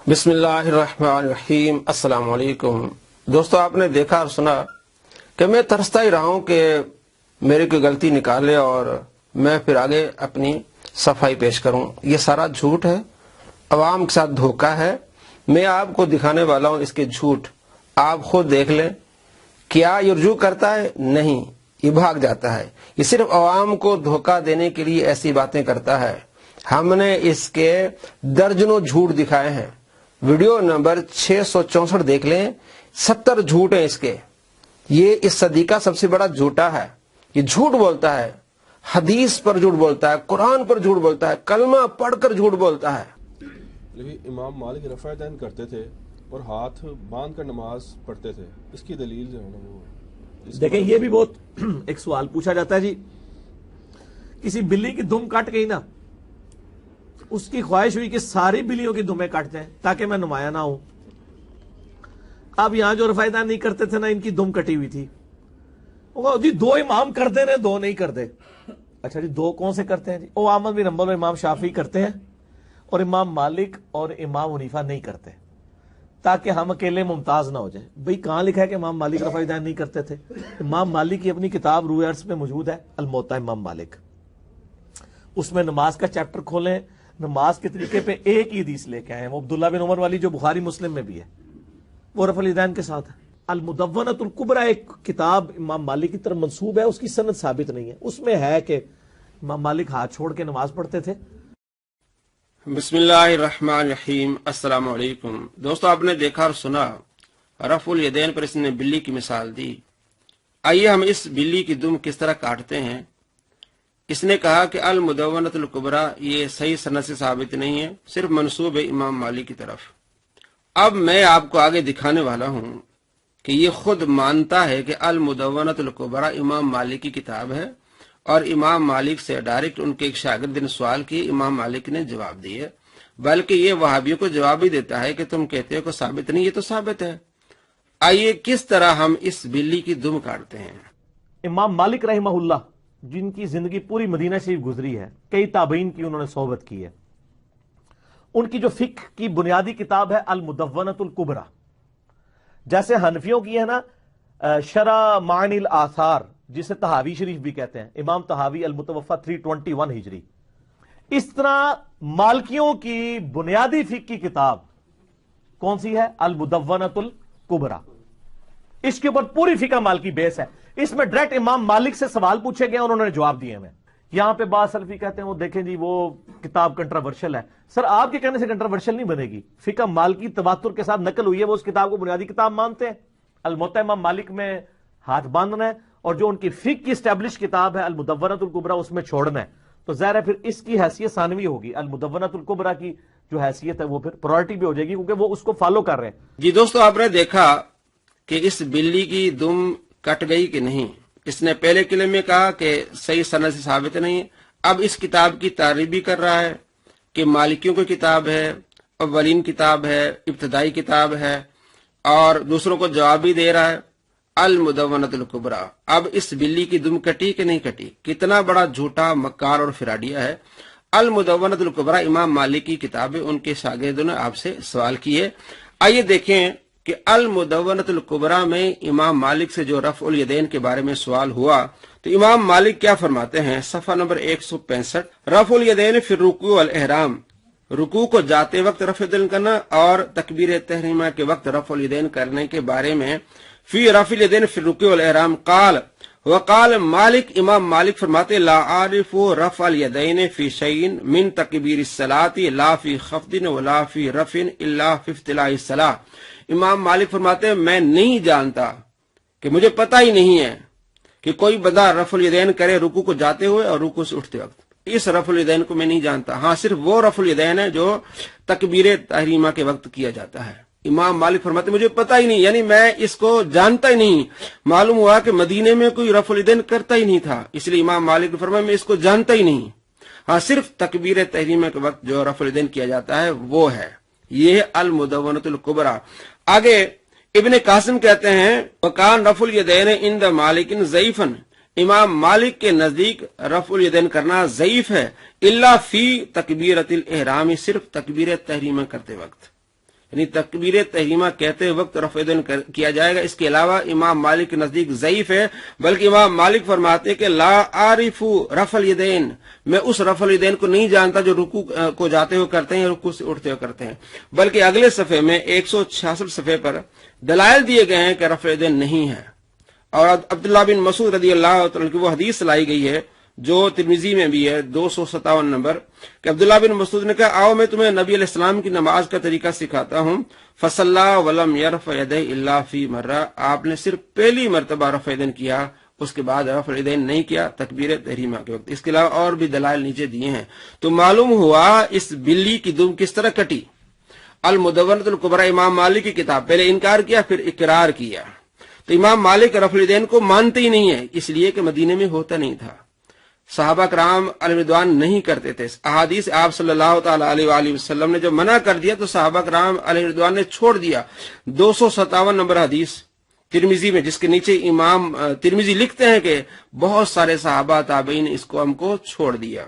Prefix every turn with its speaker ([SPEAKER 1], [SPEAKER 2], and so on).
[SPEAKER 1] بسم اللہ الرحمن الرحیم۔ السلام علیکم دوستو، آپ نے دیکھا اور سنا کہ میں ترستا ہی رہا ہوں کہ میری کوئی غلطی نکالے اور میں پھر آگے اپنی صفائی پیش کروں۔ یہ سارا جھوٹ ہے، عوام کے ساتھ دھوکہ ہے۔ میں آپ کو دکھانے والا ہوں اس کے جھوٹ، آپ خود دیکھ لیں۔ کیا یہ رجوع کرتا ہے؟ نہیں، یہ بھاگ جاتا ہے۔ یہ صرف عوام کو دھوکہ دینے کے لیے ایسی باتیں کرتا ہے۔ ہم نے اس کے درجنوں جھوٹ دکھائے ہیں۔ ویڈیو نمبر 664 دیکھ لیں، 70 جھوٹ ہیں اس کے۔ یہ اس صدی کا سب سے بڑا جھوٹا ہے۔ یہ جھوٹ بولتا ہے، حدیث پر جھوٹ بولتا ہے، قرآن پر جھوٹ بولتا ہے، کلمہ پڑھ کر جھوٹ بولتا ہے۔
[SPEAKER 2] لیکن امام مالک رفع دین کرتے تھے اور ہاتھ باندھ کر نماز پڑھتے تھے، اس کی دلیل جو ہے نا وہ
[SPEAKER 3] دیکھیں، یہ بھی بہت ایک سوال پوچھا جاتا ہے جی، کسی بلی کی دم کٹ گئی نا، اس کی خواہش ہوئی کہ ساری بلیوں کی دمیں کٹ جائیں تاکہ میں نمایاں نہ ہوں۔ اب یہاں جو رفع دین نہیں کرتے تھے نا، ان کی دم کٹی ہوئی تھی۔ جی دو امام کرتے ہیں، دو نہیں کرتے۔ اچھا جی، دو کون سے کرتے ہیں جی؟ او احمد بن حنبل اور امام شافعی کرتے ہیں، اور امام مالک اور امام حنیفہ نہیں کرتے، تاکہ ہم اکیلے ممتاز نہ ہو جائیں۔ بھئی کہاں لکھا ہے کہ امام مالک رفع دین نہیں کرتے تھے؟ امام مالک کی اپنی کتاب روح ارض میں موجود ہے، الموطا امام مالک۔ اس میں نماز کا چیپٹر کھولیں، نماز کے طریقے پہ ایک ہی حدیث لے کے آئے ہیں، وہ عبداللہ بن عمر والی جو بخاری مسلم میں بھی ہے، وہ رفع الیدین کے ساتھ ہے۔ المدونۃ الکبریٰ ایک کتاب امام مالک کی طرف منسوب ہے، اس کی سند ثابت نہیں ہے۔ اس میں ہے کہ امام مالک ہاتھ چھوڑ کے نماز پڑھتے تھے۔
[SPEAKER 1] بسم اللہ الرحمن الرحیم۔ السلام علیکم دوستو، آپ نے دیکھا اور سنا رفع الیدین پر اس نے بلی کی مثال دی۔ آئیے ہم اس بلی کی دم کس طرح کاٹتے ہیں۔ اس نے کہا کہ المدونۃ الکبریٰ یہ صحیح سند سے ثابت نہیں ہے، صرف منسوب ہے امام مالک کی طرف۔ اب میں آپ کو آگے دکھانے والا ہوں کہ یہ خود مانتا ہے کہ المدونۃ الکبریٰ امام مالک کی کتاب ہے، اور امام مالک سے ڈائریکٹ ان کے ایک شاگرد نے سوال کیے، امام مالک نے جواب دیے، بلکہ یہ وہابیوں کو جواب بھی دیتا ہے کہ تم کہتے ہو کہ ثابت نہیں، یہ تو ثابت ہے۔ آئیے کس طرح ہم اس بلی کی دم کاٹتے ہیں۔
[SPEAKER 3] امام مالک رحمہ اللہ، جن کی زندگی پوری مدینہ شریف گزری ہے، کئی تابعین کی انہوں نے صحبت کی ہے، ان کی جو فقہ کی بنیادی کتاب ہے المدونۃ الکبریٰ، جیسے حنفیوں کی ہے نا شرح معانی الاثار، جسے طحاوی شریف بھی کہتے ہیں، امام طحاوی المتوفی 321 ہجری، اس طرح مالکیوں کی بنیادی فقہ کی کتاب کون سی ہے؟ المدونۃ الکبریٰ۔ اس کے اوپر پوری فقہ مالکی بیس ہے۔ اس میں ڈائریکٹ امام مالک سے سوال پوچھے گئے اور انہوں نے جواب دیے ہمیں۔ یہاں پہ بعض سلفی کہتے ہیں وہ دیکھیں جی وہ کتاب کنٹراورشل ہے۔ سر آپ کے کہنے سے کنٹراورشل نہیں بنے گی، فقہ مالکی تواتر کے ساتھ نقل ہوئی ہے، وہ اس کتاب کو بنیادی کتاب مانتے ہیں۔ الموطا امام مالک میں ہاتھ باندھنا ہے، اور جو ان کی فقہ کی اسٹیبلش کتاب ہے المدونۃ الکبریٰ اس میں چھوڑنا ہے۔ تو ظاہر ہے پھر اس کی حیثیت ثانوی ہوگی، المدونۃ الکبریٰ کی جو حیثیت ہے وہ پھر پرائرٹی بھی ہو جائے گی، کیونکہ وہ اس کو فالو کر رہے ہیں۔
[SPEAKER 1] جی دوستو، آپ نے دیکھا کہ اس بلی کی دم کٹ گئی کہ نہیں۔ اس نے پہلے کلمے میں کہا کہ صحیح سند سے ثابت نہیں ہے، اب اس کتاب کی تعریف بھی کر رہا ہے کہ مالکیوں کی کتاب ہے، اولین کتاب ہے، ابتدائی کتاب ہے، اور دوسروں کو جواب بھی دے رہا ہے المدونۃ الکبریٰ۔ اب اس بلی کی دم کٹی کہ نہیں کٹی؟ کتنا بڑا جھوٹا، مکار اور فراڈیا ہے۔ المدونۃ الکبریٰ امام مالک کی کتاب ہے، ان کے شاگردوں نے آپ سے سوال کیے۔ آئیے دیکھیں کہ المدونۃ الکبریٰ میں امام مالک سے جو رفع الیدین کے بارے میں سوال ہوا تو امام مالک کیا فرماتے ہیں؟ صفحہ نمبر 165، رفع الیدین فی الرکوع والاحرام، رکوع کو جاتے وقت رفع الیدین کرنا اور تکبیر تحریمہ کے وقت رفع الیدین کرنے کے بارے میں، فی رفع الیدین فی الرکوع والاحرام قال وقال مالک، امام مالک فرماتے لا عارف رفع الیدین فی شیء من تکبیر الصلاۃ لا فی خفض ولا فی رفع الا فی افتتاح الصلاۃ۔ امام مالک فرماتے ہیں میں نہیں جانتا، کہ مجھے پتہ ہی نہیں ہے کہ کوئی بندہ رفع الیدین کرے رکوع کو جاتے ہوئے اور رکوع سے اٹھتے وقت۔ اس رفع الیدین کو میں نہیں جانتا، ہاں صرف وہ رفع الیدین ہے جو تکبیر تحریمہ کے وقت کیا جاتا ہے۔ امام مالک فرماتے ہیں مجھے پتہ ہی نہیں، یعنی میں اس کو جانتا ہی نہیں۔ معلوم ہوا کہ مدینے میں کوئی رفع الیدین کرتا ہی نہیں تھا، اس لیے امام مالک نے فرمایا میں اس کو جانتا ہی نہیں، ہاں صرف تکبیر تحریمہ کے وقت جو رفع الیدین کیا جاتا ہے وہ ہے۔ یہ المدونۃ الکبریٰ۔ آگے ابن قاسم کہتے ہیں وکان رفع الیدین عند مالک ضعیفا، امام مالک کے نزدیک رفع الیدین کرنا ضعیف ہے، الا فی تکبیرۃ الاحرام، صرف تکبیر تحریمہ کرتے وقت۔ یعنی تکبیر تحریمہ کہتے وقت رفع یدین کیا جائے گا۔ اس کے علاوہ امام مالک کے نزدیک ضعیف ہے، بلکہ امام مالک فرماتے ہیں کہ لا عارف رفع الیدین، میں اس رفع الیدین کو نہیں جانتا جو رکوع کو جاتے ہوئے کرتے ہیں، رکوع سے اٹھتے ہوئے کرتے ہیں، بلکہ اگلے صفحے میں 166 صفحے پر دلائل دیے گئے ہیں کہ رفع الیدین نہیں ہے۔ اور عبداللہ بن مسعود رضی اللہ تعالیٰ کی وہ حدیث لائی گئی ہے جو ترمذی میں بھی ہے 257 نمبر، کہ عبداللہ بن مسعود نے کہا آؤ میں تمہیں نبی علیہ السلام کی نماز کا طریقہ سکھاتا ہوں۔ فصلی ولم یرفع یدیہ الا فی مرہ، آپ نے صرف پہلی مرتبہ رفع یدین کیا، اس کے بعد رفع یدین نہیں کیا تکبیر تحریمہ کے وقت۔ اس کے علاوہ اور بھی دلائل نیچے دیے ہیں۔ تو معلوم ہوا اس بلی کی دم کس طرح کٹی۔ المدونۃ الکبریٰ امام مالک کی کتاب، پہلے انکار کیا پھر اقرار کیا۔ تو امام مالک رفع الیدین کو مانتے ہی نہیں ہے، اس لیے کہ مدینے میں ہوتا نہیں تھا، صحابہ کرام علیہ رضوان نہیں کرتے تھے۔ احادیث آپ صلی اللہ تعالی علیہ وآلہ وسلم نے جب منع کر دیا تو صحابہ کرام علیہ رضوان نے چھوڑ دیا۔ 257 نمبر حدیث ترمذی میں، جس کے نیچے امام ترمذی لکھتے ہیں کہ بہت سارے صحابہ تابعین اس کو ہم کو چھوڑ دیا۔